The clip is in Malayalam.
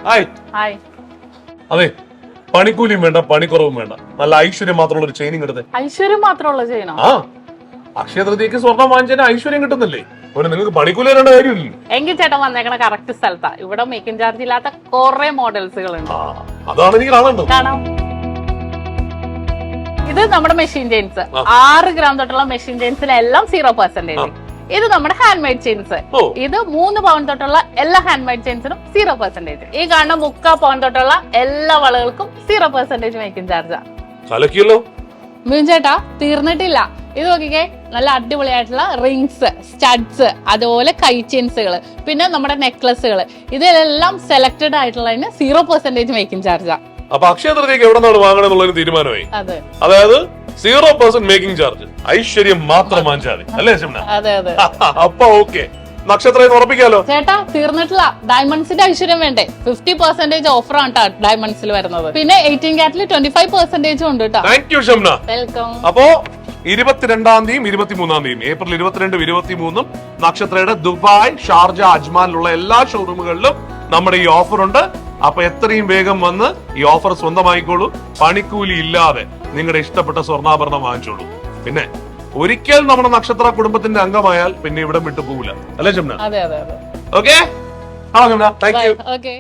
ഹായ്. ഹായ്. അതെ, പണിക്കൂലിയും വേണ്ട പണിക്കുറവും വേണ്ട, നല്ല ഐശ്വര്യം മാത്രമുള്ള ഒരു ചെയിനിങ് എടുത്തേ. ഐശ്വര്യം മാത്രമുള്ള ചെയ്യണോ? ആ, അക്ഷയ തൃതീയക്ക് സ്വർണ്ണം വാങ്ങിച്ചതിന് ഐശ്വര്യം കിട്ടുന്നില്ലേ? പിന്നെ നിങ്ങൾക്ക് പണിക്കൂലി തരേണ്ട കാര്യമില്ല. എങ്കിൽ ചേട്ടൻ വന്നേക്കണ കറക്റ്റ് സ്ഥലത്താ. ഇവിടെ മേക്കിംഗ് ചാർജ് ഇല്ലാത്ത കുറെ മോഡൽസുകൾ ഉണ്ട്. അതാണ് എനിക്ക് കാണേണ്ടത്. കാണാം. ഇത് നമ്മുടെ മെഷീൻ ചെയിൻസ്, 6 ഗ്രാം തൊട്ടുള്ള മെഷീൻ ചെയിൻസിലെല്ലാം 0%. ഇത് നമ്മുടെ ഹാൻഡ് മെയ്ഡ് ചെയിൻസ്. ഇത് 3 പവൻ തൊട്ടുള്ള എല്ലാ ഹാൻഡ് മെയ്ഡ് ചെയിൻസിനും 0%. ഈ കാണുന്ന 3/4 പവൻ തൊട്ടുള്ള എല്ലാ വളകൾക്കും 0% മേക്കിംഗ് ചാർജാ. കലക്കിയല്ലോ ചേട്ടാ, തീർന്നിട്ടില്ല. ഇത് നോക്കിക്കേ, നല്ല അടിപൊളിയായിട്ടുള്ള റിങ്സ്, സ്റ്റഡ്സ്, അതുപോലെ കൈ ചെയിൻസുകൾ, പിന്നെ നമ്മുടെ നെക്ലസുകൾ, ഇതിലെല്ലാം സെലക്ടഡ് ആയിട്ടുള്ളതിന് 0% മേക്കിംഗ് ചാർജാ. അപ്പൊ അക്ഷയ തൃതീയക്ക് എവിടെ നിന്നാണ് വാങ്ങണമെന്നുള്ളൊരു തീരുമാനമായി. അതെ, അതായത് 0% മേക്കിംഗ് ചാർജ്, ഐശ്വര്യം മാത്രം വാങ്ങിച്ചാൽ മതി അല്ലേ ശംന? അതെ അതെ. അപ്പൊ ഓക്കെ, നക്ഷത്രം ഉറപ്പിക്കാലോ. ചേട്ടാ, തീർന്നിട്ടില്ല. ഡയമണ്ട്സിന്റെ ഐശ്വര്യം വേണ്ടേ? 50% ഓഫർ ആണ് കേട്ടോ ഡയമണ്ട്സിൽ വരുന്നത്. പിന്നെ 18 കാരറ്റിൽ 25% ഉണ്ട് കേട്ടോ. Thank you Shamna. വെൽക്കം. അപ്പോ 22-ാം തീയതി 23-ാം തീയതി ഏപ്രിൽ 22, 23 നക്ഷത്രയുടെ ദുബായ്, ഷാർജ, അജ്മാനിലുള്ള എല്ലാ ഷോറൂമുകളിലും നമ്മുടെ ഈ ഓഫർ ഉണ്ട്. അപ്പൊ എത്രയും വേഗം വന്ന് ഈ ഓഫർ സ്വന്തമായിക്കോളൂ. പണിക്കൂലി ഇല്ലാതെ നിങ്ങളുടെ ഇഷ്ടപ്പെട്ട സ്വർണ്ണാഭരണം വാങ്ങിച്ചോളൂ. പിന്നെ ഒരിക്കൽ നമ്മുടെ നക്ഷത്ര കുടുംബത്തിന്റെ അംഗമായാൽ പിന്നെ ഇവിടെ വിട്ടു പോകില്ല അല്ലേ ശംന? അതെ അതെ അതെ. Okay, thank you. ഓക്കെ.